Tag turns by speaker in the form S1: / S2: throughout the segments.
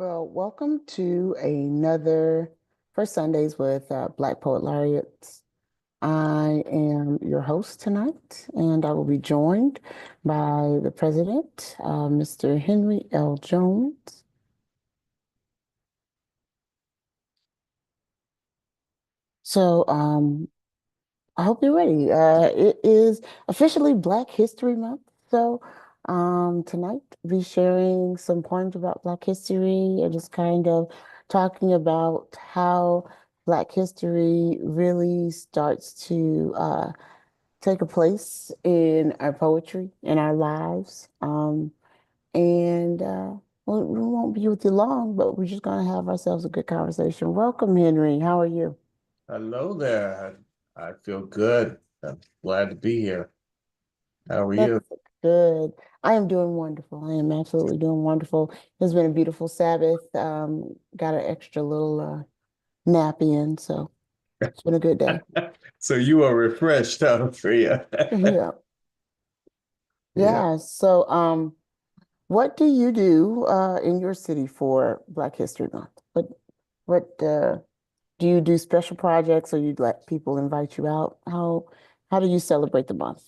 S1: Well, welcome to another First Sundays with Black Poet Laureates. I am your host tonight, and I will be joined by the president, Mr. Henry L. Jones. So, I hope you're ready. It is officially Black History Month. So, tonight we'll be sharing some poems about Black history and just kind of talking about how Black history really starts to take a place in our poetry, in our lives. And we won't be with you long, but we're just going to have ourselves a good conversation. Welcome, Henry. How are you?
S2: Hello there. I feel good. I'm glad to be here. How are
S1: That's
S2: you?
S1: good. I am doing wonderful. I am absolutely doing wonderful. It's been a beautiful Sabbath. Got an extra little nap in, so it's been a good day.
S2: So you are refreshed out of Freya.
S1: Yeah.
S2: Yeah.
S1: Yeah. So, what do you do in your city for Black History Month? What do you do special projects or you let people invite you out? How do you celebrate the month?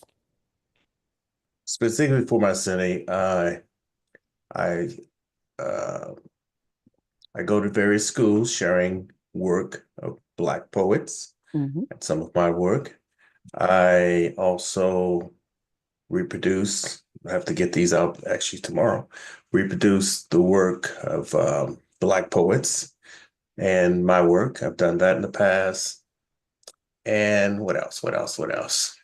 S2: Specifically for my city, I uh I go to various schools sharing work of Black poets
S1: Hmm.
S2: and some of my work. I also reproduce, I have to get these out actually tomorrow, reproduce the work of Black poets and my work. I've done that in the past. And what else? What else? What else?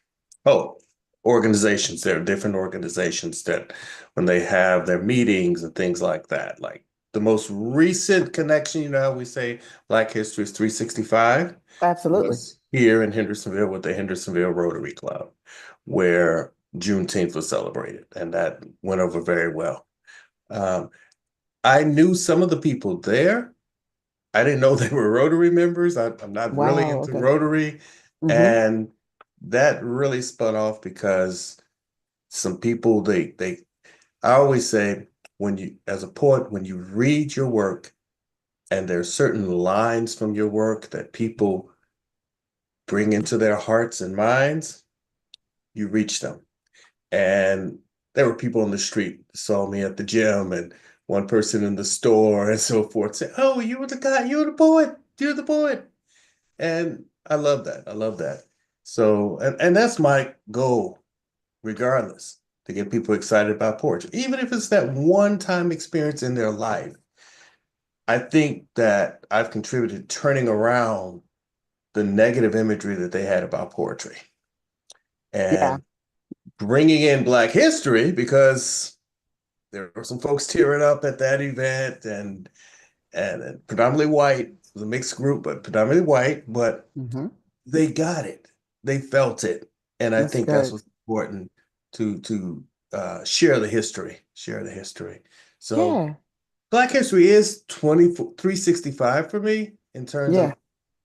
S2: Oh, organizations. There are different organizations that when they have their meetings and things like that, like the most recent connection, how we say Black History is 365,
S1: Absolutely.
S2: was here in Hendersonville with the Hendersonville Rotary Club, where Juneteenth was celebrated, and that went over very well. Um, I knew some of the people there. I didn't know they were Rotary members. I'm not really
S1: Wow.
S2: into
S1: Okay.
S2: Rotary.
S1: Hmm.
S2: And that really spun off because some people, I always say, when you, as a poet, when you read your work and there's certain lines from your work that people bring into their hearts and minds, you reach them. And there were people on the street saw me at the gym and one person in the store and so forth said, "Oh, you were the guy, you're the poet, you're the poet." And I love that. I love that. So, and that's my goal, regardless, to get people excited about poetry. Even if it's that one-time experience in their life, I think that I've contributed turning around the negative imagery that they had about poetry
S1: Yeah.
S2: and bringing in Black history because there were some folks tearing up at that event and predominantly white. It was a mixed group, but predominantly white, but
S1: Hmm.
S2: they got it. They felt it. And I
S1: That's
S2: think that's
S1: good.
S2: what's important to share the history, share the history. So
S1: Yeah.
S2: Black history is 365 for me in terms
S1: Yeah.
S2: of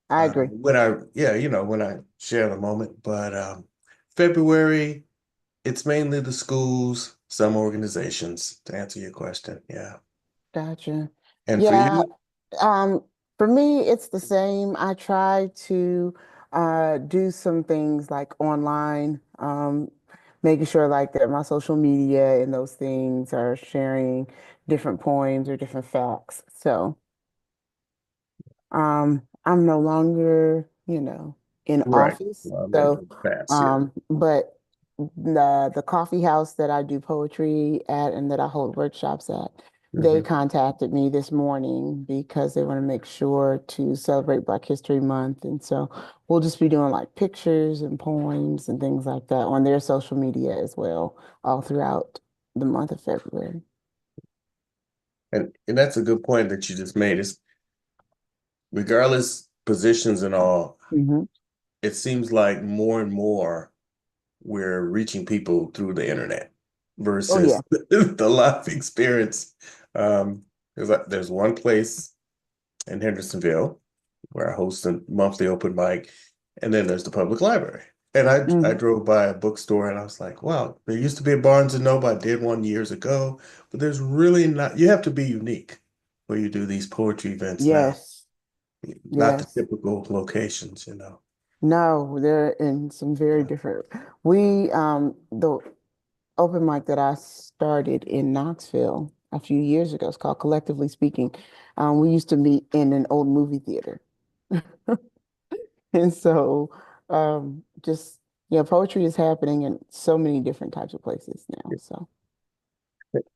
S1: I agree.
S2: when I, yeah, when I share the moment. But February, it's mainly the schools, some organizations, to answer your question. Yeah.
S1: Gotcha.
S2: And for
S1: Yeah.
S2: you?
S1: Um, for me, it's the same. I try to do some things like online, making sure like that my social media and those things are sharing different poems or different facts. So I'm no longer, in
S2: Right.
S1: office.
S2: Well, in
S1: So
S2: the past, yeah.
S1: but the coffee house that I do poetry at and that I hold workshops at, they
S2: Mhm.
S1: contacted me this morning because they want to make sure to celebrate Black History Month. And so we'll just be doing like pictures and poems and things like that on their social media as well, all throughout the month of February.
S2: And that's a good point that you just made. Is regardless positions and all,
S1: Hmm.
S2: it seems like more and more we're reaching people through the internet
S1: Oh yeah.
S2: versus the live experience. Um, there's one place in Hendersonville where I host a monthly open mic, and then there's the public library. And I
S1: Hmm.
S2: drove by a bookstore and I was like, wow, there used to be a Barnes and Noble. I did one years ago, but there's really not, you have to be unique. where you do these poetry events now.
S1: Yes,
S2: Not the
S1: yes.
S2: typical locations, you know.
S1: No, they're in some very
S2: Yeah.
S1: different. The open mic that I started in Knoxville a few years ago, it's called Collectively Speaking. We used to meet in an old movie theater. And so, just, yeah, poetry is happening in so many different types of places now. So,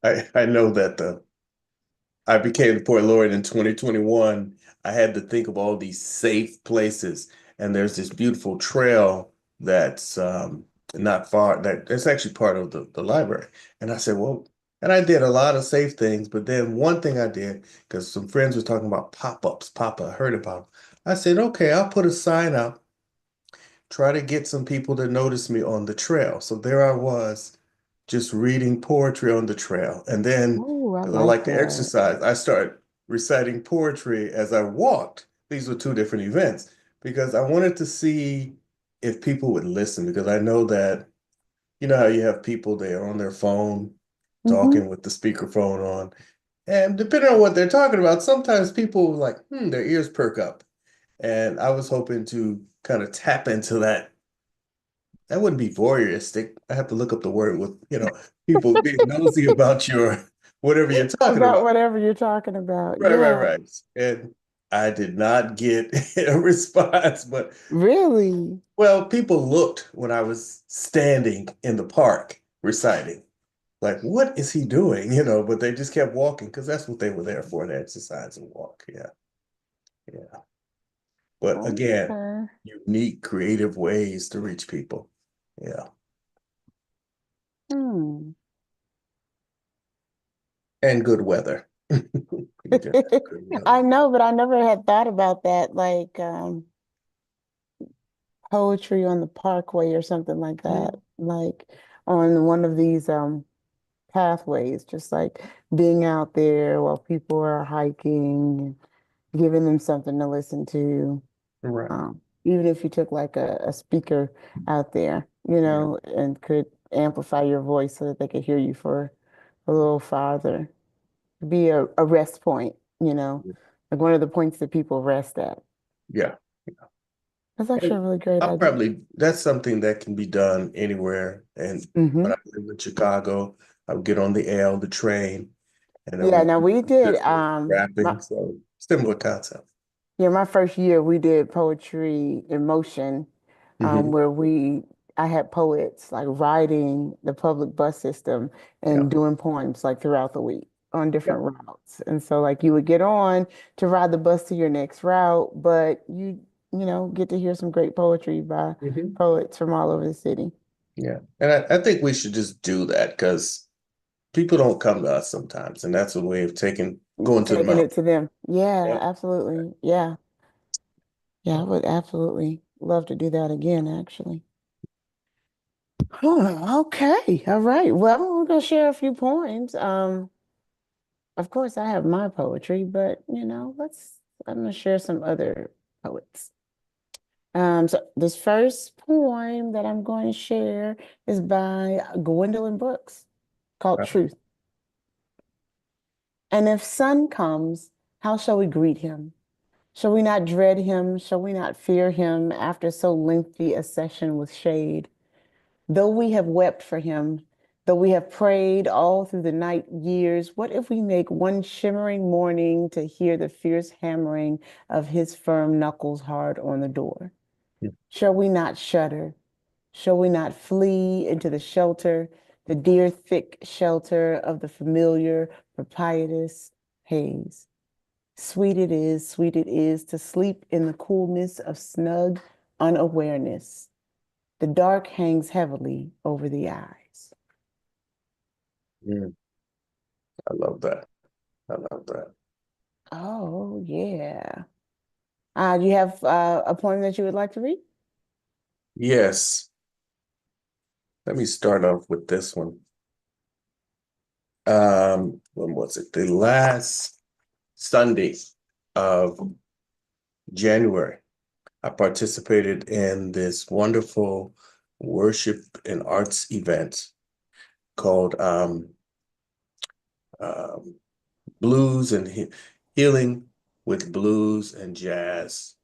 S2: I know that I became the poet laureate in 2021. I had to think of all these safe places, and there's this beautiful trail that's not far. That's actually part of the library. And I said, well, and I did a lot of safe things, but then one thing I did because some friends were talking about pop-ups. I heard about 'em. I said, okay, I'll put a sign up, try to get some people to notice me on the trail. So there I was, just reading poetry on the trail. And then,
S1: oh, I
S2: because I
S1: like
S2: like to
S1: that.
S2: exercise, I started reciting poetry as I walked. These were two different events because I wanted to see if people would listen. Because I know that, you know how you have people there on their phone
S1: Hmm.
S2: talking with the speakerphone on. And depending on what they're talking about, sometimes people like, their ears perk up. And I was hoping to kind of tap into that. That wouldn't be voyeuristic. I have to look up the word with, people being nosy about your whatever you're talking
S1: About
S2: about.
S1: whatever you're talking about.
S2: Right, right,
S1: Yeah,
S2: right. And I did not get a response, but
S1: really.
S2: well, people looked when I was standing in the park reciting. Like, what is he doing? But they just kept walking because that's what they were there for, to exercise and walk. Yeah, yeah. But again,
S1: Okay.
S2: unique, creative ways to reach people. Yeah.
S1: Hmm.
S2: And good weather. You got good weather.
S1: I know, but I never had thought about that, like poetry on the parkway or something like that.
S2: Mhm.
S1: Like on one of these pathways, just like being out there while people are hiking, giving them something to listen to.
S2: Right.
S1: Even if you took like a speaker out there,
S2: Yeah.
S1: and could amplify your voice so that they could hear you for a little farther. Be a rest point, like one of the points that people rest at.
S2: Yeah.
S1: That's actually a
S2: And
S1: really great
S2: I
S1: idea.
S2: probably that's something that can be done anywhere. And when
S1: Hmm.
S2: I lived in Chicago, I would get on the L, the train, and then
S1: Yeah,
S2: we
S1: now we did
S2: just rapping. So similar concept.
S1: my first year we did poetry in motion,
S2: Hmm.
S1: where I had poets like riding the public bus system
S2: Yeah.
S1: and doing poems like throughout the week on
S2: Yeah.
S1: different routes. And so like you would get on to ride the bus to your next route, but you get to hear some great poetry by
S2: Hmm.
S1: poets from all over the city.
S2: Yeah. And I think we should just do that because people don't come to us sometimes. And that's a way of going to the
S1: Taking it
S2: mountain.
S1: to them. Yeah,
S2: Yeah.
S1: absolutely. Yeah. Yeah, I would absolutely love to do that again, actually. Oh, okay. All right. Well, we're gonna share a few poems. Of course, I have my poetry, but I'm gonna share some other poets. So this first poem that I'm going to share is by Gwendolyn Brooks, called Truth. And if sun comes, how shall we greet him? Shall we not dread him? Shall we not fear him after so lengthy a session with shade? Though we have wept for him, though we have prayed all through the night years, what if we make one shimmering morning to hear the fierce hammering of his firm knuckles hard on the door? Shall we not shudder? Shall we not flee into the shelter, the dear thick shelter of the familiar propitious haze? Sweet it is to sleep in the coolness of snug unawareness. The dark hangs heavily over the eyes.
S2: Mm, I love that. I love that.
S1: Oh, yeah. Do you have a poem that you would like to read?
S2: Yes. Let me start off with this one. When was it? The last Sunday of January, I participated in this wonderful worship and arts event called um, Blues and healing with blues and jazz,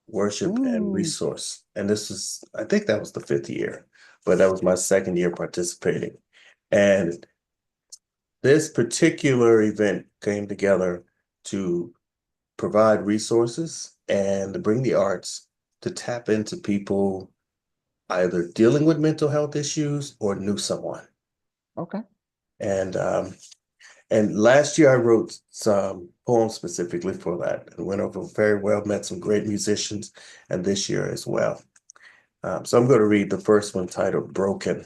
S2: worship and
S1: Mm,
S2: resource. And this was, I think that was the fifth year, but that was my second year participating. And this particular event came together to provide resources and to bring the arts to tap into people either dealing with mental health issues or knew someone.
S1: okay.
S2: And and last year I wrote some poems specifically for that and went over very well, met some great musicians, and this year as well. So I'm going to read the first one titled Broken.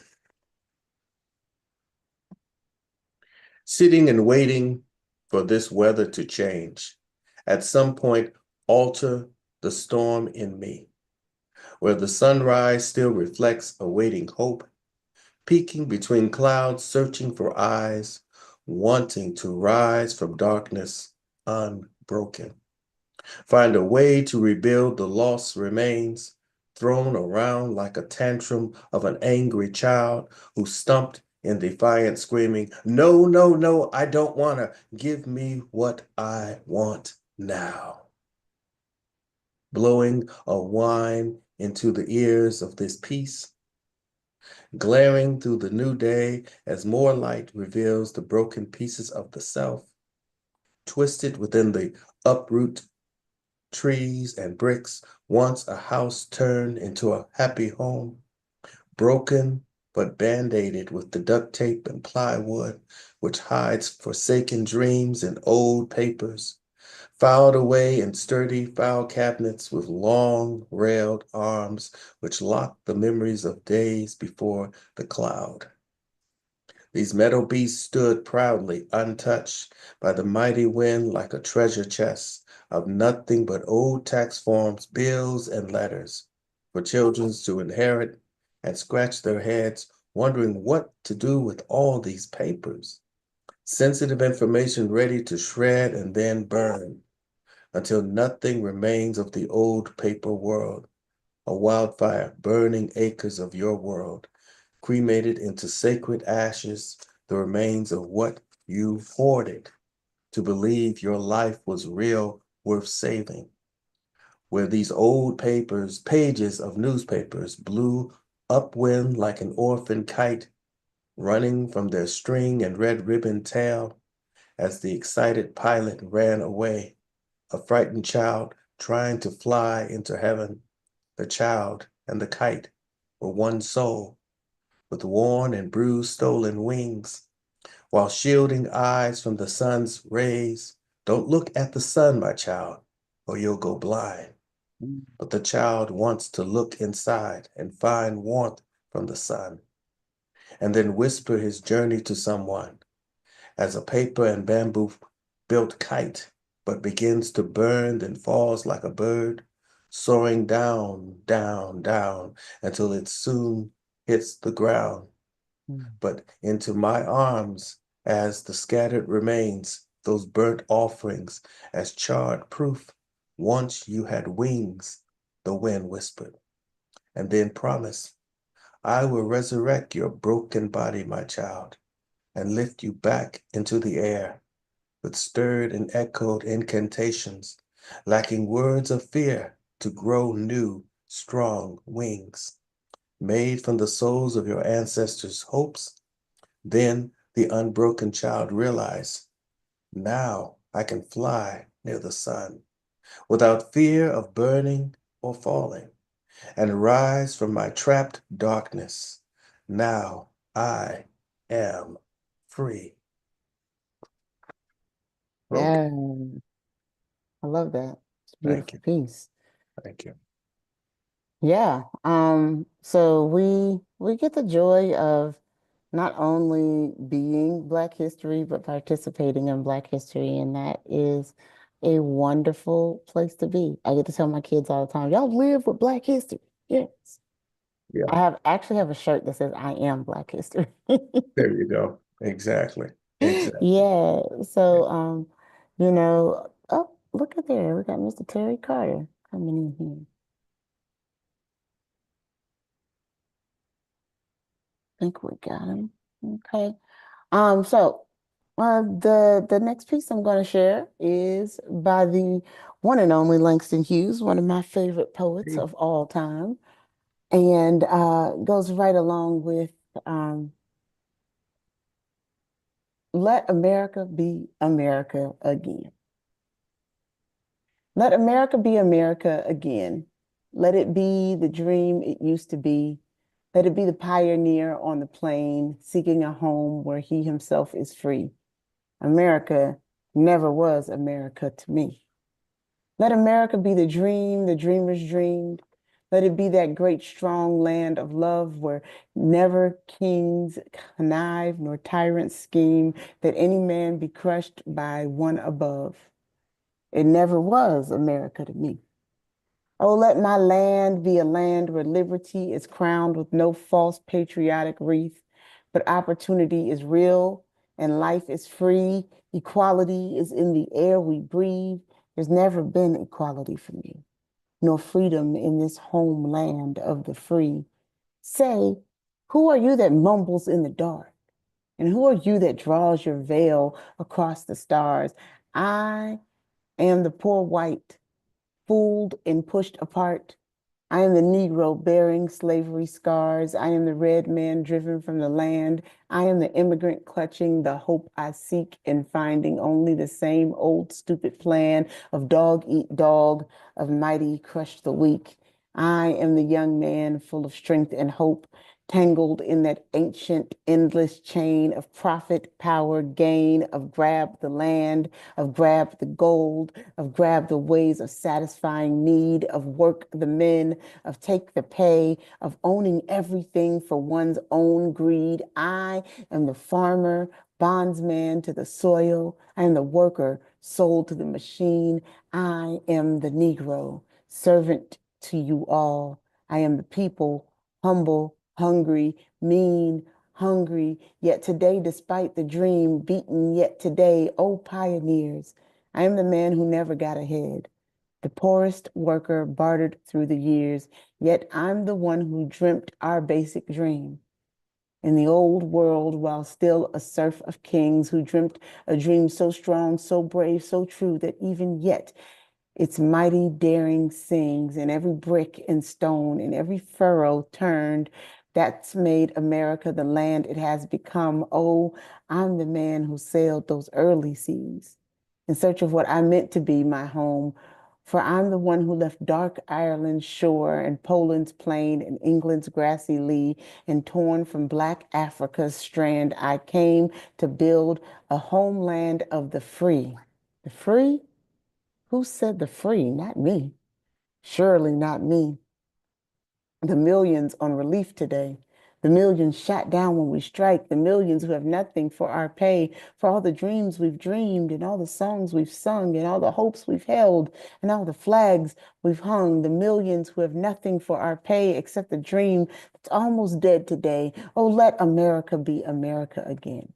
S2: Sitting and waiting for this weather to change. At some point, alter the storm in me, where the sunrise still reflects awaiting hope, peeking between clouds, searching for eyes, wanting to rise from darkness unbroken. Find a way to rebuild the lost remains, thrown around like a tantrum of an angry child who stumped in defiance, screaming, No, no, no, I don't want to. Give me what I want now. Blowing a whine into the ears of this peace, glaring through the new day as more light reveals the broken pieces of the self, twisted within the uproot trees and bricks, once a house turned into a happy home, broken but band-aided with the duct tape and plywood, which hides forsaken dreams and old papers, filed away in sturdy file cabinets with long railed arms, which lock the memories of days before the cloud. These metal beasts stood proudly untouched by the mighty wind like a treasure chest of nothing but old tax forms, bills, and letters for children to inherit and scratch their heads, wondering what to do with all these papers. Sensitive information ready to shred and then burn until nothing remains of the old paper world, a wildfire burning acres of your world cremated into sacred ashes the remains of what you hoarded to believe your life was real, worth saving. Where these old papers, pages of newspapers, blew upwind like an orphan kite, running from their string and red ribbon tail as the excited pilot ran away, a frightened child trying to fly into heaven. The child and the kite were one soul with worn and bruised stolen wings, while shielding eyes from the sun's rays. Don't look at the sun, my child, or you'll go blind.
S1: Mm,
S2: But the child wants to look inside and find warmth from the sun, and then whisper his journey to someone as a paper and bamboo built kite, but begins to burn, then falls like a bird, soaring down, down, down, until it soon hits the ground,
S1: mm,
S2: but into my arms as the scattered remains, those burnt offerings, as charred proof. Once you had wings, the wind whispered, and then promised, I will resurrect your broken body, my child, and lift you back into the air with stirred and echoed incantations, lacking words of fear to grow new, strong wings, made from the souls of your ancestors' hopes. Then the unbroken child realized, now I can fly near the sun without fear of burning or falling and rise from my trapped darkness. Now I am free. Broken.
S1: yeah, I love that. It's a
S2: Thank
S1: beautiful
S2: you.
S1: piece.
S2: Thank you.
S1: Yeah. So we get the joy of not only being Black history, but participating in Black history, and that is a wonderful place to be. I get to tell my kids all the time, y'all live with Black history. Yes.
S2: Yeah,
S1: I have actually have a shirt that says I am Black history.
S2: there you go. Exactly. Exactly.
S1: Yeah. So oh, look at there. We got Mr. Terry Carter coming in here. I think we got him. Okay. So The next piece I'm going to share is by the one and only Langston Hughes, one of my favorite poets of all time, and goes right along with um, "Let America be America again." Let America be America again. Let it be the dream it used to be. Let it be the pioneer on the plain, seeking a home where he himself is free. America never was America to me. Let America be the dream the dreamers dreamed. Let it be that great strong land of love where never kings connive nor tyrants scheme, that any man be crushed by one above. It never was America to me. Oh, let my land be a land where liberty is crowned with no false patriotic wreath, but opportunity is real and life is free. Equality is in the air we breathe. There's never been equality for me, nor freedom in this homeland of the free. Say, who are you that mumbles in the dark? And who are you that draws your veil across the stars? I am the poor white, fooled and pushed apart. I am the Negro bearing slavery scars. I am the red man driven from the land. I am the immigrant clutching the hope I seek and finding only the same old stupid plan of dog eat dog, of mighty crush the weak. I am the young man full of strength and hope, tangled in that ancient, endless chain of profit, power, gain, of grab the land, of grab the gold, of grab the ways of satisfying need, of work the men, of take the pay, of owning everything for one's own greed. I am the farmer, bondsman to the soil. I am the worker, sold to the machine. I am the Negro, servant to you all. I am the people, humble, hungry, mean, hungry, yet today, despite the dream, beaten yet today, oh pioneers, I am the man who never got ahead, the poorest worker bartered through the years, yet I'm the one who dreamt our basic dream. In the old world, while still a serf of kings, who dreamt a dream so strong, so brave, so true that even yet its mighty daring sings, and every brick and stone and every furrow turned. That's made America the land it has become. Oh, I'm the man who sailed those early seas in search of what I meant to be my home. For I'm the one who left dark Ireland's shore and Poland's plain and England's grassy lea, and torn from black Africa's strand, I came to build a homeland of the free. The free? Who said the free? Not me. Surely not me. The millions on relief today, the millions shot down when we strike, the millions who have nothing for our pay, for all the dreams we've dreamed, and all the songs we've sung, and all the hopes we've held, and all the flags we've hung, the millions who have nothing for our pay except the dream that's almost dead today. Oh, let America be America again.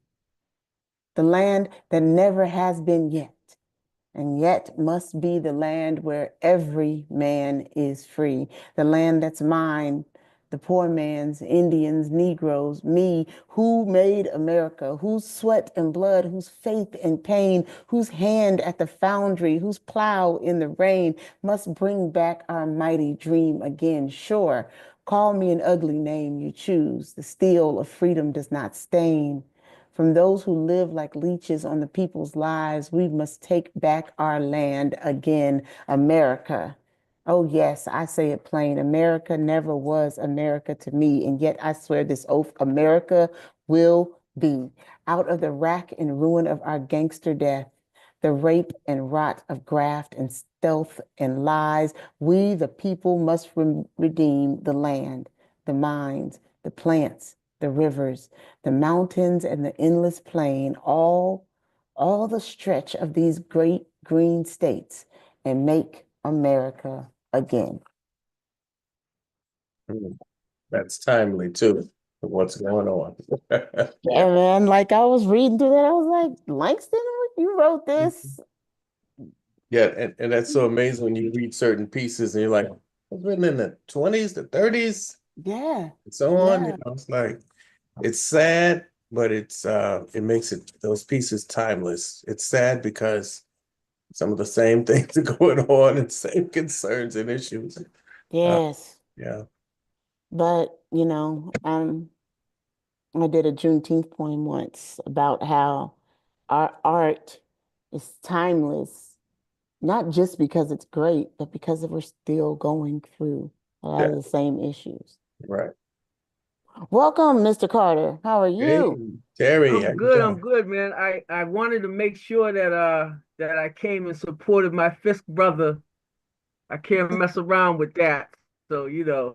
S1: The land that never has been yet and yet must be the land where every man is free, the land that's mine, the poor man's, Indians, Negroes, me, who made America, whose sweat and blood, whose faith and pain, whose hand at the foundry, whose plow in the rain must bring back our mighty dream again. Sure, call me an ugly name you choose. The steel of freedom does not stain. From those who live like leeches on the people's lives, we must take back our land again, America. Oh, yes, I say it plain. America never was America to me. And yet I swear this oath, America will be. Out of the rack and ruin of our gangster death, the rape and rot of graft and stealth and lies, we, the people, must redeem the land, the mines, the plants, the rivers, the mountains and the endless plain, all the stretch of these great green states, and make America again.
S2: Mm, that's timely too, for what's going on.
S1: Yeah, man, like I was reading through that, I was like, Langston, you wrote this?
S2: Yeah, and that's so amazing when you read certain pieces and you're like, it was written in the 20s, the 30s,
S1: Yeah,
S2: and so on.
S1: yeah,
S2: It's like it's sad, but it makes those pieces timeless. It's sad because some of the same things are going on and same concerns and issues. Uh,
S1: Yes.
S2: yeah,
S1: But, I did a Juneteenth poem once about how our art is timeless, not just because it's great, but because we're still going through a lot
S2: yeah,
S1: of the same issues.
S2: right.
S1: Welcome, Mr. Carter. How are
S2: Hey,
S1: you?
S2: Terry, how
S3: I'm
S2: you
S3: good. I'm
S2: doing?
S3: good, man. I wanted to make sure that I came and supported my Fisk brother. I can't mess around with that. So, I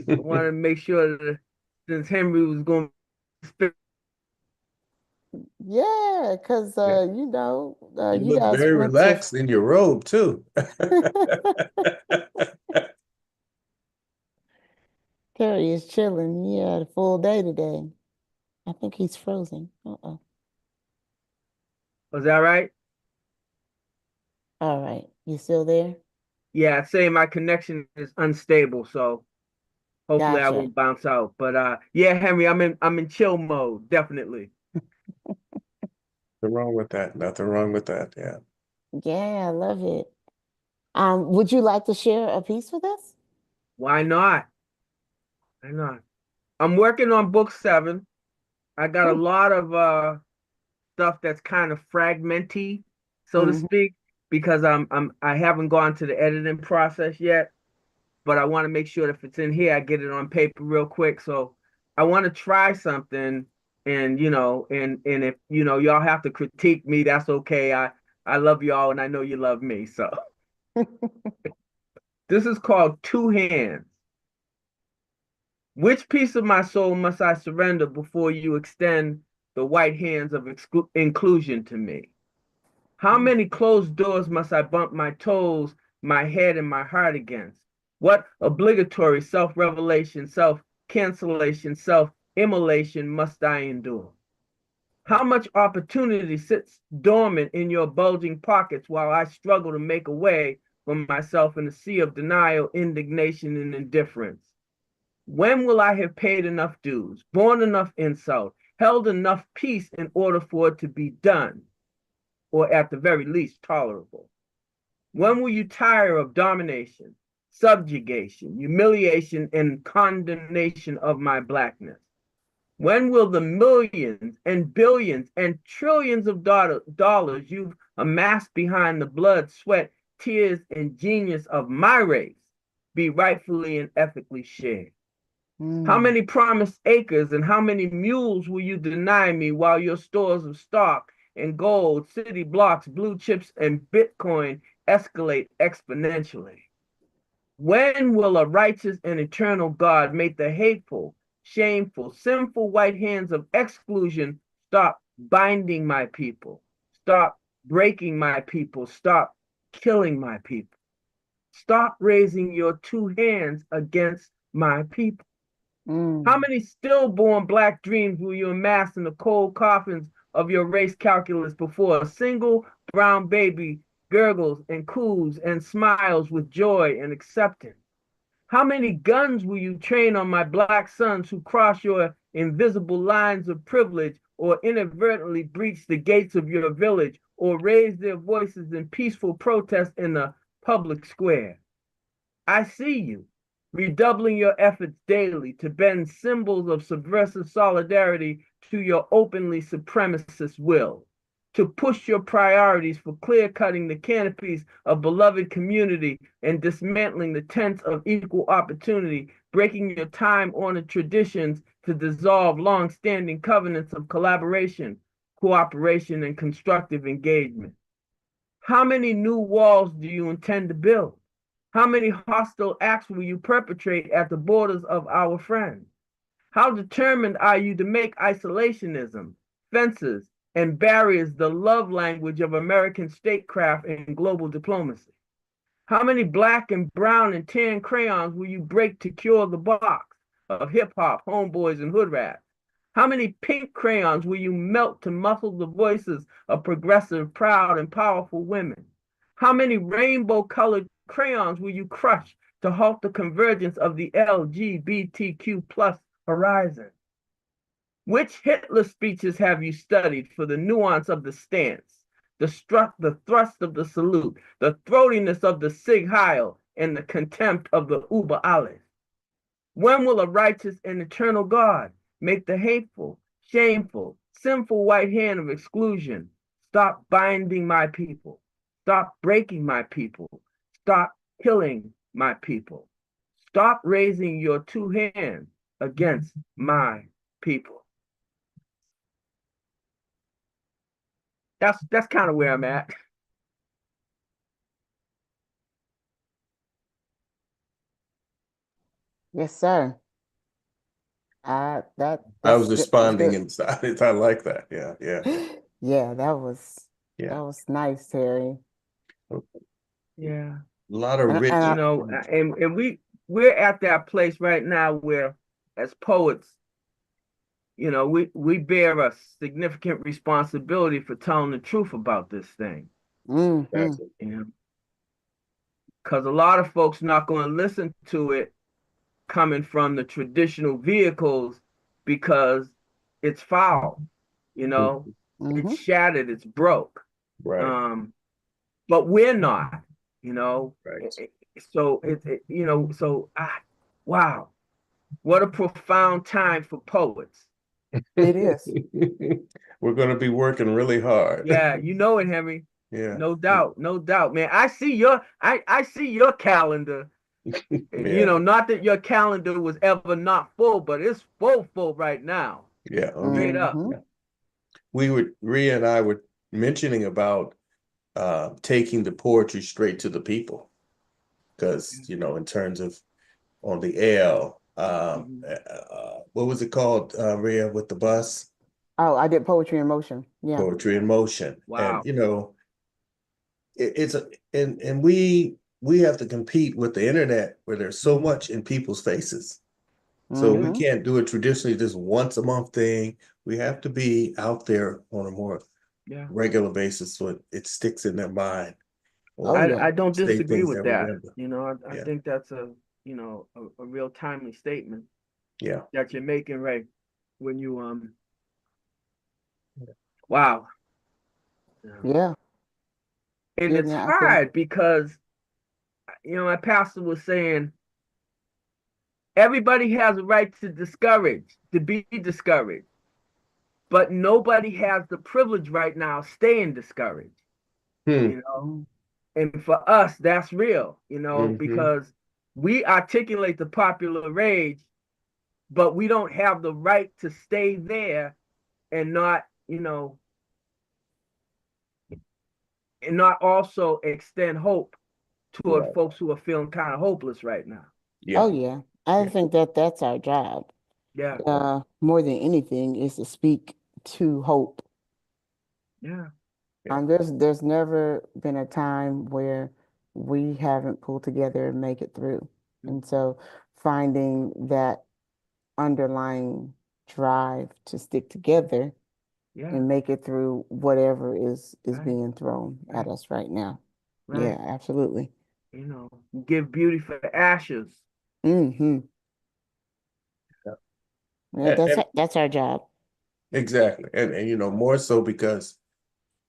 S3: wanted to make sure that since Henry was going to
S1: Yeah, because
S2: Yeah, you
S1: you
S2: look
S1: guys
S2: very
S1: went to
S2: relaxed in your robe too.
S1: Terry is chilling. He had a full day today. I think he's frozen. Uh-oh.
S3: was that right?
S1: All right. You still there?
S3: Yeah, I'd say my connection is unstable, so hopefully I
S1: Gotcha.
S3: won't bounce out. But yeah, Henry, I'm in chill mode, definitely.
S2: Nothing wrong with that. Nothing wrong with that. Yeah.
S1: Yeah, I love it. Would you like to share a piece with us?
S3: Why not? Why not? I'm working on book 7. I got a
S1: Hmm.
S3: lot of stuff that's kind of fragmenty, so to
S1: Hmm.
S3: speak, because I haven't gone to the editing process yet, but I want to make sure that if it's in here, I get it on paper real quick. So I want to try something, and and if y'all have to critique me, that's okay. I love y'all, and I know you love me. So this is called Two Hands. Which piece of my soul must I surrender before you extend the white hands of inclusion to me? How many closed doors must I bump my toes, my head, and my heart against? What obligatory self revelation, self cancellation, self immolation must I endure? How much opportunity sits dormant in your bulging pockets while I struggle to make a way for myself in a sea of denial, indignation, and indifference? When will I have paid enough dues, borne enough insult, held enough peace in order for it to be done, or at the very least tolerable? When will you tire of domination, subjugation, humiliation, and condemnation of my blackness? When will the millions and billions and trillions of dollars you've amassed behind the blood, sweat, tears, and genius of my race be rightfully and ethically shared? How
S1: Mm.
S3: many promised acres and how many mules will you deny me while your stores of stock and gold, city blocks, blue chips, and Bitcoin escalate exponentially? When will a righteous and eternal God make the hateful, shameful, sinful white hands of exclusion stop binding my people, stop breaking my people, stop killing my people? Stop raising your two hands against my people. How
S1: Mm.
S3: many stillborn black dreams will you amass in the cold coffins of your race calculus before a single brown baby gurgles and coos and smiles with joy and acceptance? How many guns will you train on my black sons who cross your invisible lines of privilege or inadvertently breach the gates of your village or raise their voices in peaceful protest in the public square? I see you, redoubling your efforts daily to bend symbols of subversive solidarity to your openly supremacist will, to push your priorities for clear cutting the canopies of beloved community and dismantling the tents of equal opportunity, breaking your time honored traditions to dissolve long standing covenants of collaboration, cooperation, and constructive engagement. How many new walls do you intend to build? How many hostile acts will you perpetrate at the borders of our friends? How determined are you to make isolationism, fences, and barriers the love language of American statecraft and global diplomacy? How many black and brown and tan crayons will you break to cure the box of hip hop, homeboys, and hood rats? How many pink crayons will you melt to muffle the voices of progressive, proud, and powerful women? How many rainbow colored crayons will you crush to halt the convergence of the LGBTQ plus horizon? Which Hitler speeches have you studied for the nuance of the stance, the thrust of the salute, the throatiness of the Sig Heil, and the contempt of the Uber Alles? When will a righteous and eternal God make the hateful, shameful, sinful white hand of exclusion stop binding my people, stop breaking my people, stop killing my people, stop raising your two hands against my people? That's kind of where I'm at.
S1: Yes, sir.
S2: I was
S1: That's good. That's
S2: responding
S1: good.
S2: inside. I like that. Yeah, yeah,
S1: Yeah, that
S2: yeah.
S1: was nice, Terry.
S2: A
S3: Yeah.
S2: lot of
S1: And
S2: rich.
S3: You know, and we're at that place right now where as poets, you know, we bear a significant responsibility for telling the truth about this thing.
S1: mm-hmm.
S2: Exactly.
S3: You know, because a lot of folks not going to listen to it coming from the traditional vehicles because it's foul, you know,
S2: Mhm.
S3: it's
S1: Mm-hmm.
S3: shattered, it's broke.
S2: Right,
S3: Um, but we're not, you know.
S2: right.
S3: You know, wow, what a profound time for poets.
S1: It is.
S2: We're going to be working really hard.
S3: Yeah, you know it, Henry.
S2: Yeah,
S3: No doubt, no doubt, man. I see your calendar. You
S2: yeah,
S3: know, not that your calendar was ever not full, but it's full right now.
S2: yeah. Oh, yeah.
S3: Straight up.
S1: Mm-hmm.
S2: Yeah. Rhea and I were mentioning about taking the poetry straight to the people because, in terms of on the L,
S3: Mhm.
S2: what was it called, Rhea, with the bus?
S1: Oh, I did poetry in motion. Yeah.
S2: Poetry in Motion. And,
S3: Wow.
S2: it's and we have to compete with the internet where there's so much in people's faces. So we
S3: Yeah,
S1: Mm-hmm.
S2: can't do it traditionally, this once a month thing. We have to be out there on a more
S3: yeah.
S2: regular basis so it sticks in their mind
S1: Oh
S2: or
S1: yeah.
S3: I don't
S2: say
S3: disagree
S2: things
S3: with
S2: that
S3: that.
S2: remember.
S3: You know, I
S2: Yeah,
S3: think that's a real timely statement
S2: yeah.
S3: that you're making, right? When you wow. Yeah.
S1: Yeah.
S3: And
S1: Yeah.
S3: it's
S1: Yeah. I think.
S3: hard because my pastor was saying everybody has a right to be discouraged, but nobody has the privilege right now staying discouraged,
S2: Hmm.
S3: you know.
S1: Mm,
S3: And for us, that's real,
S2: Hmm.
S3: because we articulate the popular rage, but we don't have the right to stay there and not, and not also extend hope toward
S2: Right.
S3: folks who are feeling kind of hopeless right now.
S1: oh
S2: Yeah.
S1: yeah. I
S2: Yeah.
S1: think that's our job.
S3: Yeah,
S1: More than anything is to speak to hope.
S3: yeah,
S2: Yeah.
S1: There's never been a time where we haven't pulled together and make it through. And
S3: mhm,
S1: so finding that underlying drive to stick together
S3: yeah,
S1: and make it through whatever is
S3: right,
S1: being thrown at
S3: right,
S1: us right now. Yeah,
S3: right.
S1: absolutely.
S3: You know, give beauty for ashes.
S1: Hmm.
S2: Yeah.
S1: Yeah,
S2: And
S1: that's our job.
S2: exactly. And more so because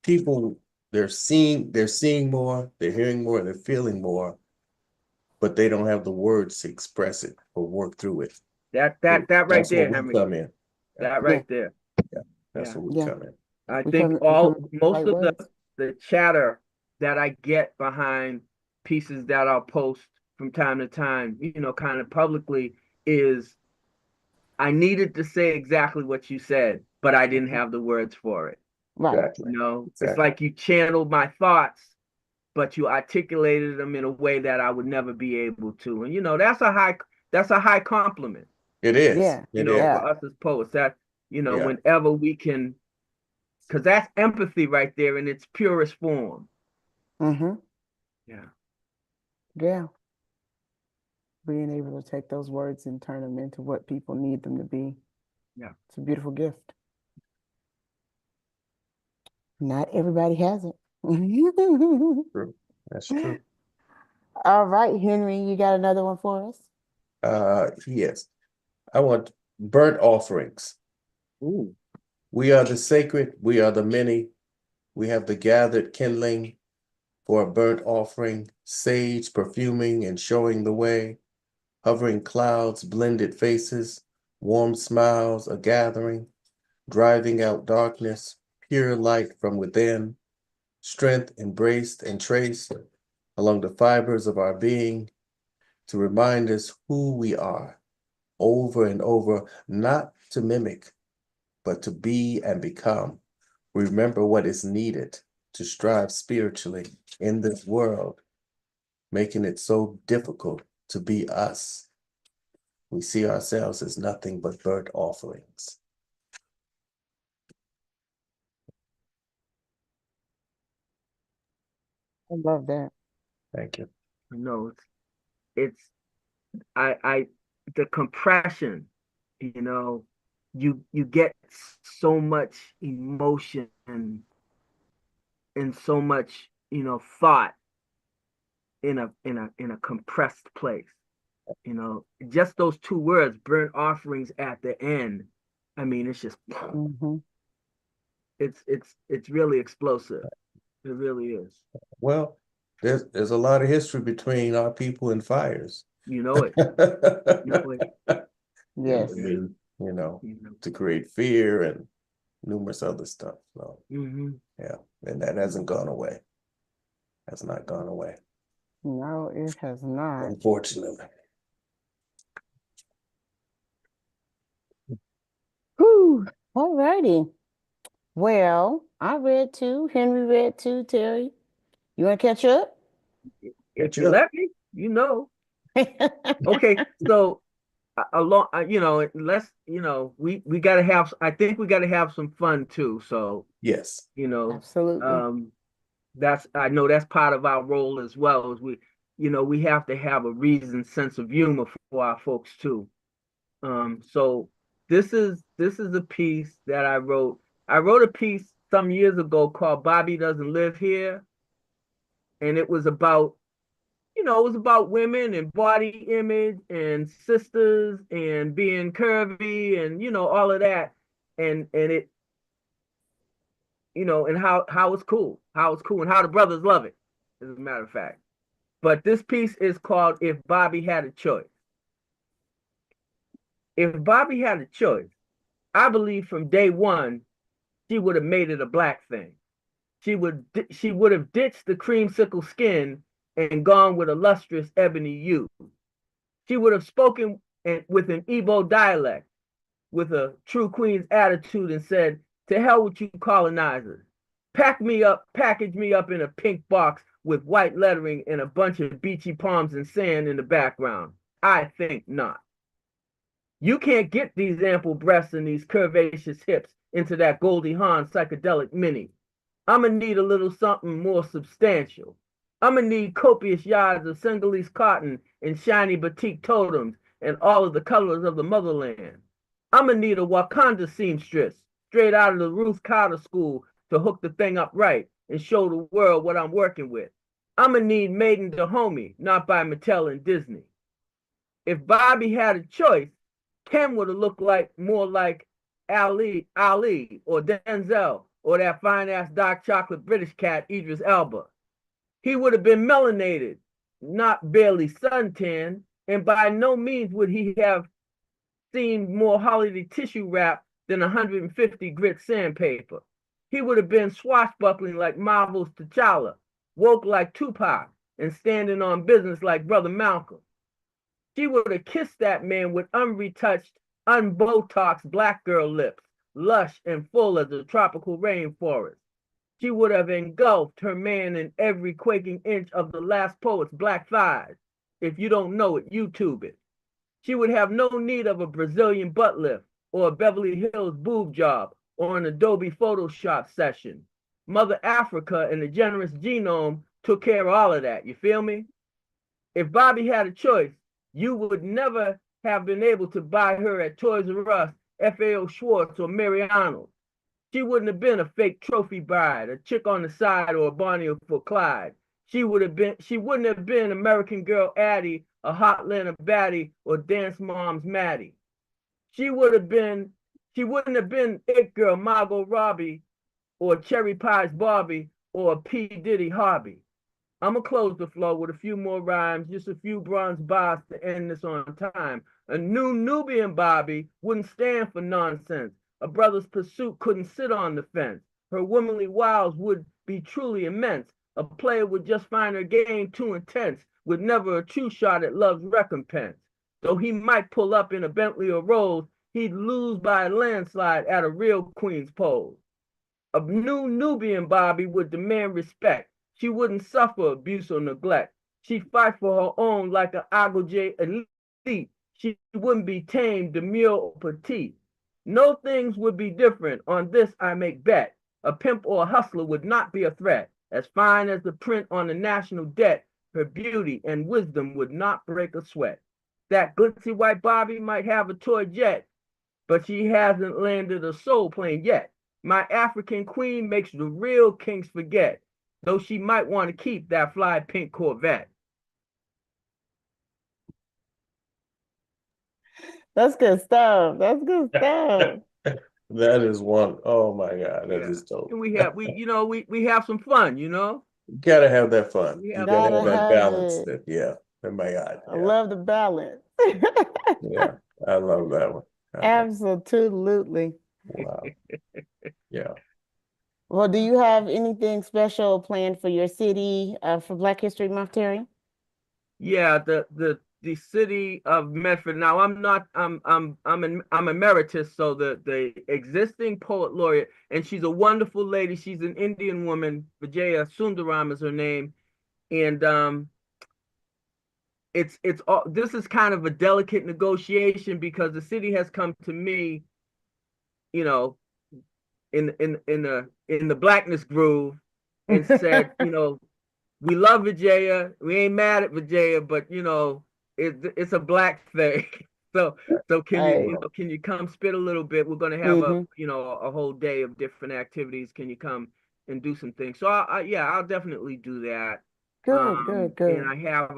S2: people they're seeing more, they're hearing more, they're feeling more, but they don't have the words to express it or work through it.
S3: That
S2: So
S3: that that right
S2: that's where
S3: there,
S2: we
S3: Henry.
S2: come in. Yeah,
S3: That
S1: Yeah,
S3: right there.
S2: yeah. That's
S3: Yeah.
S2: where we
S1: yeah.
S2: come in.
S3: I
S1: We
S3: think
S1: come
S3: all
S1: up with the
S3: most
S1: right
S3: of
S1: words.
S3: the chatter that I get behind pieces that I'll post from time to time, kind of publicly, is I needed to say exactly what you said, but I didn't
S1: Mhm.
S3: have the words for it.
S1: Right.
S2: Exactly.
S3: It's
S2: Exactly.
S3: like you channeled my thoughts, but you articulated them in a way that I would never be able to. And that's a high compliment,
S2: It is.
S1: Yeah.
S2: It
S1: Yeah.
S3: for
S2: is.
S3: us as poets. That,
S2: Yeah.
S3: whenever we can, because that's empathy right there in its purest form.
S1: Hmm.
S3: Yeah.
S1: Yeah. Being able to take those words and turn them into what people need them to be.
S3: Yeah.
S1: It's a beautiful gift. Not everybody has it.
S2: True. That's true.
S1: All right, Henry, you got another one for us?
S2: Yes. I want burnt offerings.
S3: Ooh.
S2: We are the sacred, we are the many. We have the gathered kindling for a burnt offering, sage perfuming and showing the way, hovering clouds, blended faces, warm smiles, a gathering, driving out darkness, pure light from within, strength embraced and traced along the fibers of our being to remind us who we are over and over, not to mimic, but to be and become. Remember what is needed to strive spiritually in this world, making it so difficult to be us. We see ourselves as nothing but burnt offerings.
S1: I love that.
S2: Thank you.
S3: No, it's I the compression, you get so much emotion and so much, thought in a compressed place. Just those two words, burnt offerings at the end. I mean, it's just
S1: Hmm.
S3: it's really explosive. It really is.
S2: Well, there's a lot of history between our people and fires.
S3: You know it. You know it.
S2: And
S1: Yes.
S2: then,
S3: You know.
S2: to create fear and numerous other stuff. So,
S3: Hmm.
S2: yeah, and that hasn't gone away. Has not gone away,
S1: No, it has not.
S2: unfortunately.
S1: Whew. All righty. Well, I read two. Henry read two. Terry, you want to catch up?
S3: If
S2: Catch
S3: you
S2: up.
S3: let me, Okay, so along, let's, we got to have. I think we got to have some fun too. So,
S2: Yes.
S3: you know,
S1: Absolutely.
S3: um, I know that's part of our role as well. As we have to have a reasoned sense of humor for our folks too. So this is a piece that I wrote. I wrote a piece some years ago called "Bobby Doesn't Live Here," and it was about women and body image and sisters and being curvy and all of that, and it and how it's cool and how the brothers love it, as a matter of fact. But this piece is called "If Bobby Had a Choice." If Bobby had a choice, I believe from day one she would have made it a black thing. She would have ditched the creamsicle skin and gone with a lustrous ebony hue. She would have spoken with an Igbo dialect, with a true queen's attitude, and said, "To hell with you colonizers. Package me up in a pink box with white lettering and a bunch of beachy palms and sand in the background. I think not. You can't get these ample breasts and these curvaceous hips into that Goldie Hawn psychedelic mini. I'm gonna need a little something more substantial. I'm gonna need copious yards of Senegalese cotton and shiny batik totems and all of the colors of the motherland. I'm gonna need a Wakanda seamstress straight out of the Ruth Carter school to hook the thing up right and show the world what I'm working with. I'm gonna need Maiden to Homie, not by Mattel and Disney. If Bobby had a choice, Ken would have looked more like Ali or Denzel or that fine ass dark chocolate British cat Idris Elba. He would have been melanated, not barely suntanned, and by no means would he have seemed more holiday tissue wrap than 150 grit sandpaper. He would have been swashbuckling like Marvel's T'Challa, woke like Tupac, and standing on business like Brother Malcolm. She would have kissed that man with unretouched, unbotoxed black girl lips, lush and full as a tropical rainforest. She would have engulfed her man in every quaking inch of the last poet's black thighs. If you don't know it, YouTube it. She would have no need of a Brazilian butt lift or a Beverly Hills boob job or an Adobe Photoshop session. Mother Africa and the generous genome took care of all of that. You feel me? If Bobby had a choice, you would never have been able to buy her at Toys R Us, FAO Schwartz, or Mary Arnold. She wouldn't have been a fake trophy bride, a chick on the side, or a Bonnie for Clyde. She wouldn't have been American Girl Addie, a Hot Atlanta Baddie, or Dance Mom's Maddie. She would have been She wouldn't have been It Girl Margot Robbie or Cherry Pie's Barbie or P. Diddy Harvey. I'm gonna close the flow with a few more rhymes, just a few bronze bars to end this on time. A new Nubian Bobby wouldn't stand for nonsense. A brother's pursuit couldn't sit on the fence. Her womanly wiles would be truly immense. A player would just find her game too intense, with never a true shot at love's recompense. Though he might pull up in a Bentley or Rolls, he'd lose by a landslide at a real queen's pose. A new Nubian Bobby would demand respect. She wouldn't suffer abuse or neglect. She'd fight for her own like an Agogé elite. She wouldn't be tamed, demure, or petite. No things would be different. On this I make bet. A pimp or a hustler would not be a threat. As fine as the print on the national debt, her beauty and wisdom would not break a sweat. That glitzy white Bobby might have a toy jet, but she hasn't landed a soul plane yet. My African queen makes the real kings forget, though she might want to keep that fly pink Corvette.
S1: That's good stuff. That's good stuff.
S2: That is one. Oh my God, that
S3: Yeah.
S2: is dope.
S3: And we have some fun, you know?
S2: You gotta have that fun.
S3: We
S2: You
S3: have
S2: gotta
S3: some
S2: have
S1: Gotta
S3: fun.
S2: that
S1: have
S2: balance.
S1: it.
S2: That yeah. Oh my God.
S1: I
S2: Yeah.
S1: love the balance.
S2: Yeah. I love that one. I love.
S1: Absolutely.
S2: Wow. Yeah.
S1: Well, do you have anything special planned for your city for Black History Month, Terry?
S3: Yeah, the city of Medford. Now I'm emeritus, so the existing poet laureate, and she's a wonderful lady. She's an Indian woman. Vijaya Sundaram is her name, and it's all this is kind of a delicate negotiation because the city has come to me, you know, in the blackness groove, and said, we love Vijaya. We ain't mad at Vijaya, but it's a black thing. So can you
S1: Right.
S3: you know can you come spit a little bit? We're gonna have
S1: Hmm.
S3: a whole day of different activities. Can you come and do some things? So yeah, I'll definitely do that.
S1: Good, good,
S3: And
S1: good.
S3: I have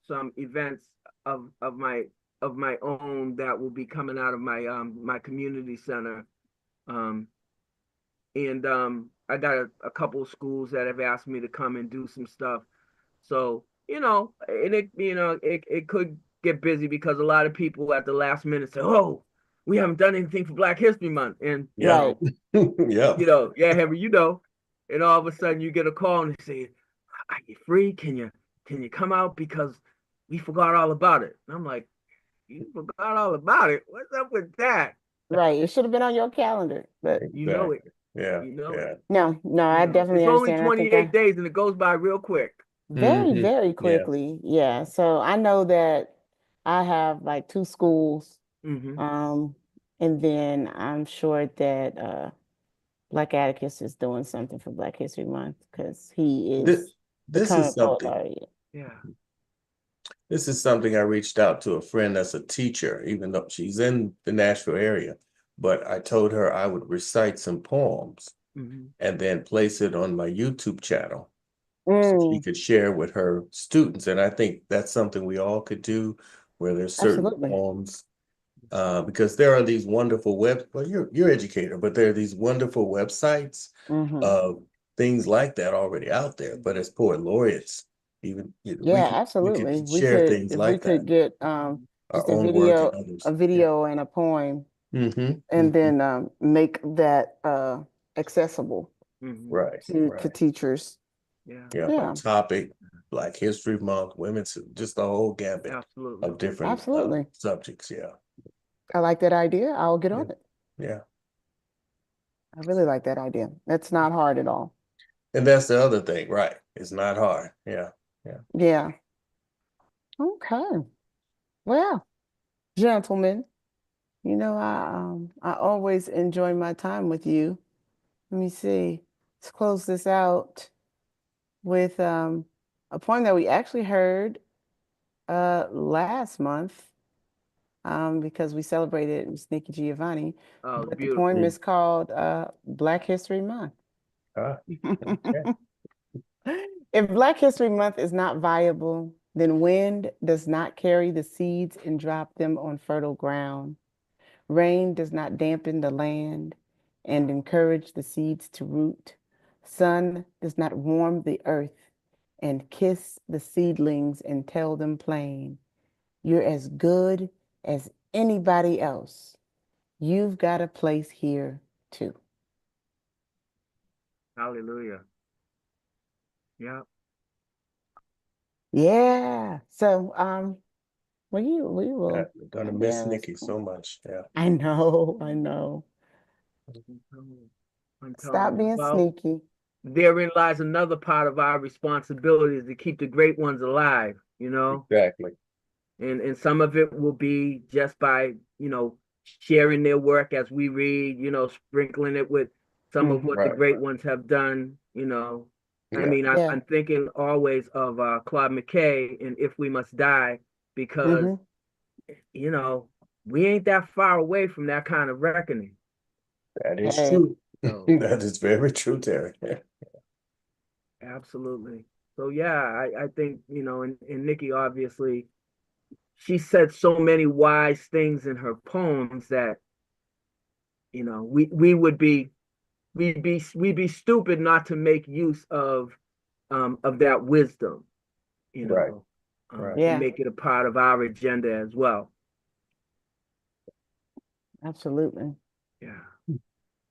S3: some events of my own that will be coming out of my community center. Um, and I got a couple of schools that have asked me to come and do some stuff. So, and it could get busy because a lot of people at the last minute say, "Oh, we haven't done anything for Black History Month," and
S2: Yeah.
S1: Right.
S2: Yeah.
S3: yeah, Henry, and all of a sudden you get a call and they say, "Are you free? Can you come out because we forgot all about it?" And I'm like, "You forgot all about it? What's up with that?"
S1: Right. It should have been on your calendar, but
S3: You know it.
S2: Exactly. Yeah.
S3: You know it.
S2: Yeah.
S1: no, no, I definitely
S3: It's only
S1: understand. I think
S3: 28 days and it goes by real quick.
S1: very,
S2: Hmm.
S1: very
S2: Yeah.
S1: quickly. Yeah. So I know that I have like two schools.
S3: Hmm.
S1: Um, and then I'm sure that Black Atticus is doing something for Black History Month because he
S2: This
S1: is the
S2: this is
S1: current poet
S2: something.
S1: laureate.
S3: Yeah.
S2: This is something I reached out to a friend that's a teacher, even though she's in the Nashville area. But I told her I would recite some poems
S3: Hmm.
S2: and then place it on my YouTube channel so she
S1: Mm,
S2: could share with her students. And I think that's something we all could do where there's certain
S1: absolutely.
S2: poems, because there are these wonderful well, you're educator, but there are these wonderful websites
S1: Hmm.
S2: of things like that already out there. But as poet laureates, even
S1: Yeah,
S2: we
S1: absolutely.
S2: could share things
S1: If we
S2: like that,
S1: could get
S2: our
S1: just
S2: own work and
S1: a
S2: others. Yeah.
S1: video and a poem
S2: Hmm.
S1: and then make that accessible
S3: Hmm.
S2: Right,
S1: to
S2: right.
S1: teachers.
S3: Yeah.
S2: Yeah, a
S1: Yeah,
S2: topic, Black History Month, women's, just a whole gambit
S3: Absolutely.
S2: of different
S1: absolutely.
S2: subjects. Yeah,
S1: I like that idea. I'll get
S2: yeah,
S1: on it.
S2: yeah.
S1: I really like that idea. That's not hard at all.
S2: And that's the other thing, right? It's not hard. Yeah, yeah.
S1: Yeah. Okay. Well, gentlemen, I always enjoy my time with you. Let me see. Let's close this out with a poem that we actually heard last month because we celebrated Miss Nikki Giovanni.
S3: Oh,
S1: But the
S3: beautiful.
S1: poem
S2: Mm.
S1: is called Black History Month.
S2: Ah, okay.
S1: If Black History Month is not viable, then wind does not carry the seeds and drop them on fertile ground. Rain does not dampen the land and encourage the seeds to root. Sun does not warm the earth and kiss the seedlings and tell them plain, you're as good as anybody else. You've got a place here too.
S3: Hallelujah. Yeah.
S1: Yeah. So, we
S2: Yeah,
S1: will
S2: we're gonna
S1: end
S2: miss
S1: there.
S2: Nikki so much. Yeah.
S1: I know, I know.
S3: I'm telling
S1: Stop
S3: you.
S1: being
S3: Well,
S1: sneaky.
S3: therein lies another part of our responsibility is to keep the great ones alive, you know?
S2: Exactly.
S3: And some of it will be just by, sharing their work as we read, sprinkling it with some of what the
S1: Hmm.
S2: Right.
S3: great ones have done. I
S2: Yeah.
S3: mean,
S1: Yeah.
S3: I'm thinking always of Claude McKay and If We Must Die, because,
S1: Hmm.
S3: you know, we ain't that far away from that kind of reckoning.
S2: That is
S1: Hey.
S2: true.
S3: So
S2: That is very true, Terry.
S3: absolutely. So yeah, I think, and Nikki obviously she said so many wise things in her poems that, we would be we'd be stupid not to make use of that wisdom, you
S2: Right.
S3: know,
S2: Right.
S3: and
S1: Yeah,
S3: make it a part of our agenda as well.
S1: absolutely.
S3: Yeah.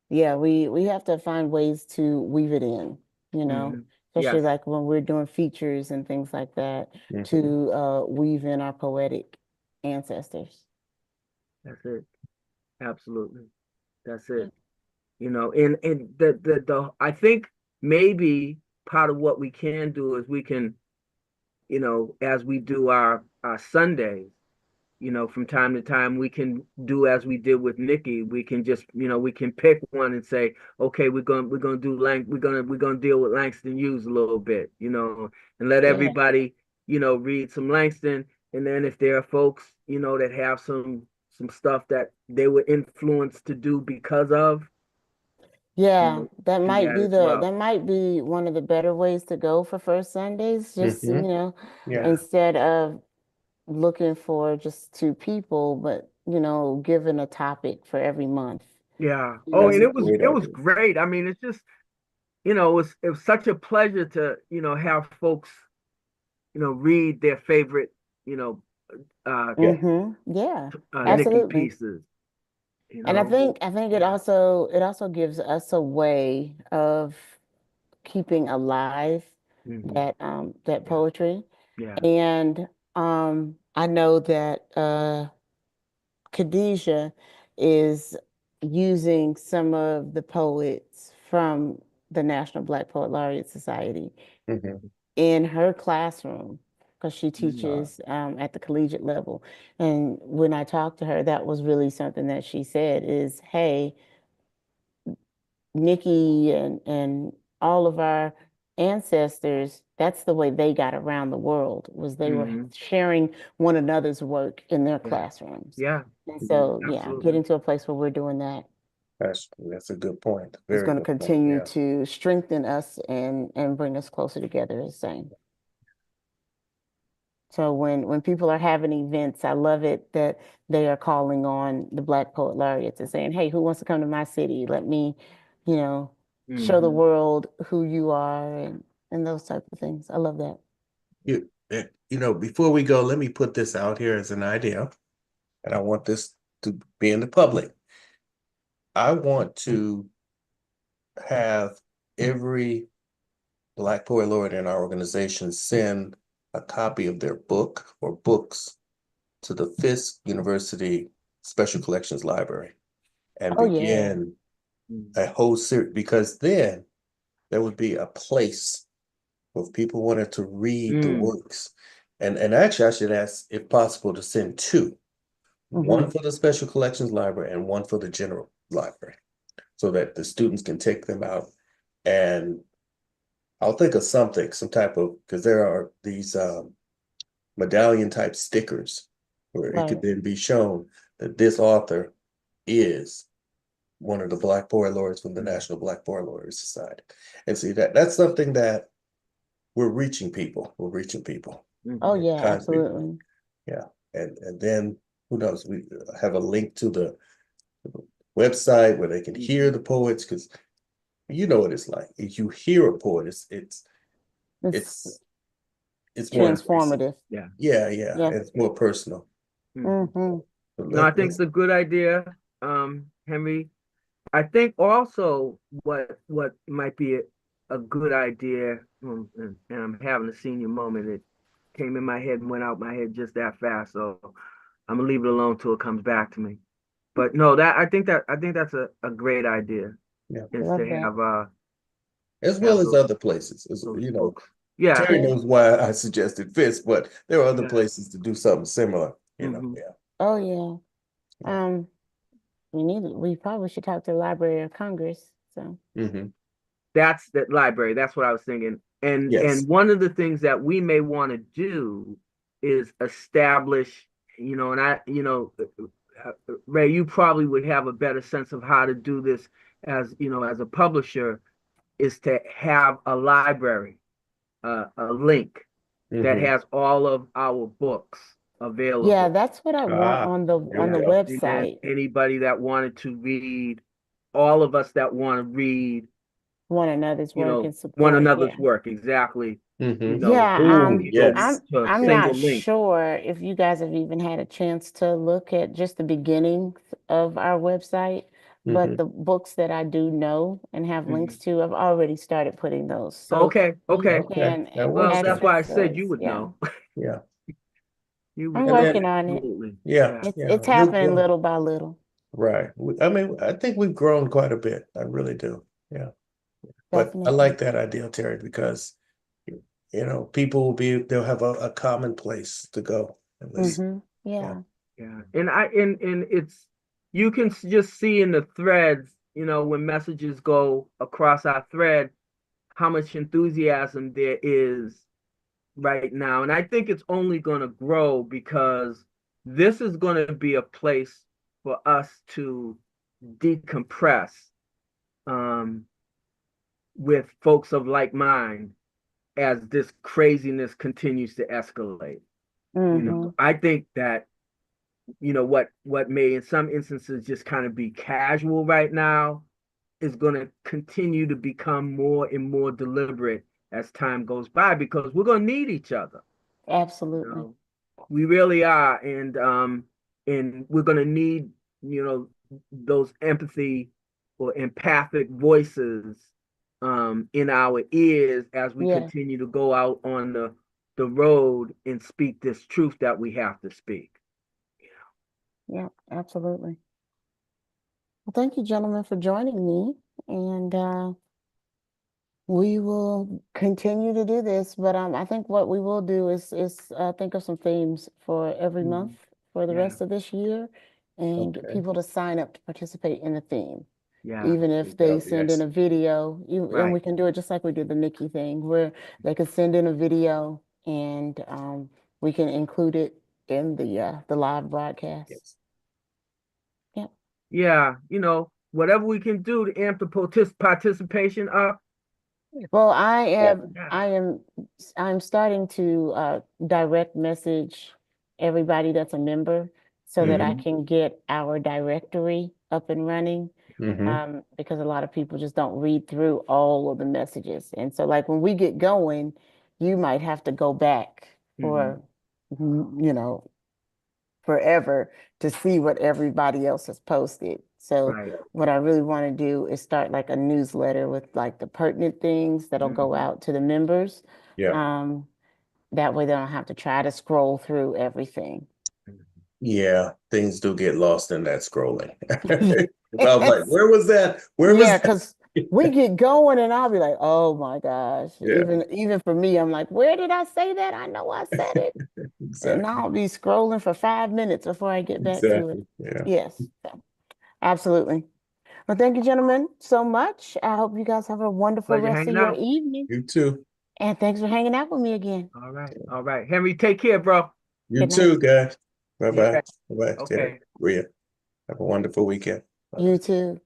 S1: Yeah, we have to find ways to weave it in,
S3: Hmm.
S1: especially
S3: Yes,
S1: like when we're doing features and things like that,
S2: Mhm.
S1: to weave in our poetic ancestors.
S3: that's it. Absolutely. That's it. And the I think maybe part of what we can do is we can, as we do our Sundays, from time to time we can do as we did with Nikki. We can just, we can pick one and say, okay, we're gonna do we're gonna deal with Langston Hughes a little bit, and let
S1: Yeah.
S3: everybody, read some Langston. And then if there are folks, that have some stuff that they were influenced to do because of,
S1: Yeah, that
S3: do
S1: might
S3: that
S1: be
S3: as well.
S1: one of the better ways to go for first Sundays, just,
S2: Mhm. Yeah.
S3: Yeah.
S1: instead of looking for just two people, but, given a topic for every month.
S3: Yeah.
S1: You
S3: Oh,
S2: That's
S3: and
S2: a
S1: know,
S2: great
S3: it was
S2: idea.
S3: great. I mean, it's just, it was such a pleasure to, have folks, read their favorite, you know, uh,
S2: Yeah.
S1: Yeah,
S3: Nikki
S1: absolutely.
S3: pieces,
S1: And I think it
S3: Yeah.
S1: also gives us a way of keeping alive
S3: Hmm.
S1: that
S3: Yeah.
S1: poetry.
S3: Yeah.
S1: And I know that Khadijah is using some of the poets from the National Black Poet Laureate Society
S2: Mhm.
S1: in her classroom because she
S3: Mm.
S2: Uh,
S1: teaches at the collegiate level. And when I talked to her, that was really something that she said is, hey, Nikki and all of our ancestors, that's the way they got around the world, was they were
S3: Hmm.
S1: sharing one another's work in their
S3: Yeah.
S1: classrooms.
S3: Yeah.
S1: And
S2: mhm.
S1: so, yeah,
S3: Absolutely.
S1: getting to a place where we're doing that
S2: That's a good point.
S1: is
S2: Very
S1: going to
S2: good point.
S1: continue
S2: Yeah.
S1: to strengthen us and bring us closer together as same. So when people are having events, I love it that they are calling on the Black Poet Laureates and saying, "Hey, who wants to come to my city? Let me, you know, show the
S3: Hmm.
S1: world who you are," and those type of things. I love that.
S2: Before we go, let me put this out here as an idea, and I want this to be in the public. I want to have every Black Poet Laureate in our organization send a copy of their book or books to the Fisk University Special Collections Library and
S1: Oh yeah.
S2: begin a whole series, because then there would be a place where people wanted to read the
S3: Mm.
S2: works. And actually, I should ask if possible to send two, one
S1: Hmm.
S2: for the Special Collections Library and one for the General Library, so that the students can take them out. And I'll think of something, some type of, because there are these medallion type stickers where it could
S1: Right.
S2: then be shown that this author is one of the Black Poet Laureates from the National Black Poet Laureate Society. And see, that's something that we're reaching people. We're reaching people
S1: Oh
S3: Hmm.
S2: in
S1: yeah,
S2: concrete way.
S1: absolutely.
S2: Yeah. And then who knows? We have a link to the website where they can hear the poets, because you know what it's like. If you hear a poet,
S1: It's
S2: it's it's more embracing.
S1: transformative.
S3: Yeah.
S2: Yeah, yeah,
S1: Yeah.
S2: it's more personal.
S3: Mhm.
S1: Hmm.
S2: So
S3: No, I think it's a good idea, Henry. I think also what might be a good idea, and I'm having a senior moment. It came in my head and went out my head just that fast. So I'm gonna leave it alone till it comes back to me. But no, that I think that's a great idea
S2: yeah,
S3: is
S1: Love
S3: to
S1: that.
S2: as well
S3: have
S2: as other places.
S3: those
S2: You know,
S3: books. Yeah,
S2: Terry
S1: Yeah.
S2: knows why I suggested Fitz, but there are other
S3: yeah.
S2: places to do something similar. You know,
S3: Hmm.
S2: yeah,
S1: Oh yeah.
S2: yeah.
S1: Um, we probably should talk to the Library of Congress. So.
S2: Hmm.
S3: That's the library. That's what I was thinking.
S2: Yes.
S3: And one of the things that we may want to do is establish, and Ray, you probably would have a better sense of how to do this as a publisher, is to have a library, a link that
S2: Hmm.
S3: has all of our books
S1: Yeah,
S3: available.
S1: that's what I want
S2: Ah, there
S1: on
S2: we
S1: the
S3: Yeah.
S2: go.
S3: And then
S1: website.
S3: anybody that wanted to read, all of us that want to read,
S1: One another's work and
S3: one
S1: support.
S3: another's
S1: Yeah.
S3: work. Exactly.
S2: Hmm.
S1: Yeah,
S2: Oh,
S3: You go
S2: yes.
S3: to a
S1: I'm
S3: single
S1: not
S3: link.
S1: sure if you guys have even had a chance to look at just the beginnings of our website, but
S2: Hmm.
S1: the books that I do know and have links
S3: Mhm.
S1: to, I've already started putting those. So
S3: Okay,
S1: you
S3: okay.
S2: Okay,
S1: can
S2: that
S3: Well,
S2: works
S3: that's
S2: then.
S3: why I
S1: access
S3: said you
S1: those.
S3: would
S1: Yeah.
S3: know.
S2: Yeah.
S3: You
S1: I'm
S3: would
S2: And
S3: know.
S1: working
S2: then,
S1: on it.
S3: Absolutely.
S2: yeah,
S3: Yeah.
S2: yeah,
S1: It's
S2: we've
S1: happening
S2: grown.
S1: little by little.
S2: Right. I mean, I think we've grown quite a bit. I really do. Yeah. But I
S1: Definitely.
S2: like that idea, Terry, because people they'll have a common place to go and listen.
S1: Mm-hmm.
S2: Yeah.
S1: Yeah.
S3: Yeah. And it's you can just see in the threads, when messages go across our thread, how much enthusiasm there is right now. And I think it's only going to grow because this is going to be a place for us to decompress, um, with folks of like mind as this craziness continues to escalate.
S1: Mm-hmm.
S3: I think that what may in some instances just kind of be casual right now is going to continue to become more and more deliberate as time goes by, because we're going to need each other. You
S1: Absolutely.
S3: know, we really are, and we're going to need those empathy or empathic voices in our ears as we
S1: Yeah.
S3: continue to go out on the road and speak this truth that we have to speak.
S1: Yeah. Absolutely. Well, thank you, gentlemen, for joining me. And we will continue to do this, but I think what we will do is think of some themes for every month
S3: Mhm.
S1: for the
S3: Yeah,
S1: rest of this year and get
S2: Okay.
S1: people to sign up to participate in the theme.
S3: yeah,
S1: Even
S2: I
S1: if
S2: think
S1: they
S2: that'll be
S1: send in a
S2: excellent.
S1: video, and
S3: right.
S1: we can do it just like we did the Nikki thing, where they can send in a video and we can include it in the live broadcast.
S2: Yes.
S1: Yep.
S3: Yeah, whatever we can do to amp the participation up.
S1: Well,
S2: Yeah.
S3: Yeah.
S1: I'm starting to direct message everybody that's a member so that I
S2: Hmm.
S1: can get our directory up and running.
S2: Hmm.
S1: Because a lot of people just don't read through all of the messages. And so like when we get going, you might have to go back
S3: Hmm.
S1: for, you know, forever to see what everybody else has posted. So
S3: Right.
S1: what I really want to do is start like a newsletter with like the pertinent things that'll go
S3: Hmm.
S1: out to the members.
S2: Yeah.
S1: Um, that way they don't have to try to scroll through everything.
S2: Yeah. Things do get lost in that scrolling. I was like,
S1: Yes.
S2: where was that? Where
S1: Yeah,
S2: was that?
S1: because we get going and I'll be like, oh my gosh.
S2: Yeah,
S1: Even for me, I'm like, where did I say that? I know I said it. And
S2: exactly.
S1: I'll be scrolling for 5 minutes before I get back to it.
S2: Exactly. Yeah.
S1: Yes, so, absolutely. Well, thank you, gentlemen, so much. I hope you guys have a wonderful
S3: Pleasure
S1: rest of
S3: hanging
S1: your
S3: out.
S1: evening.
S2: You too.
S1: And thanks for hanging out with me again.
S3: All right. All right. Henry, take care, bro.
S2: You
S1: Good night.
S2: too, guys. Bye bye.
S3: Okay.
S2: Bye bye, Terry.
S3: Okay.
S2: Rhea. Have a wonderful weekend. Bye.
S1: You too.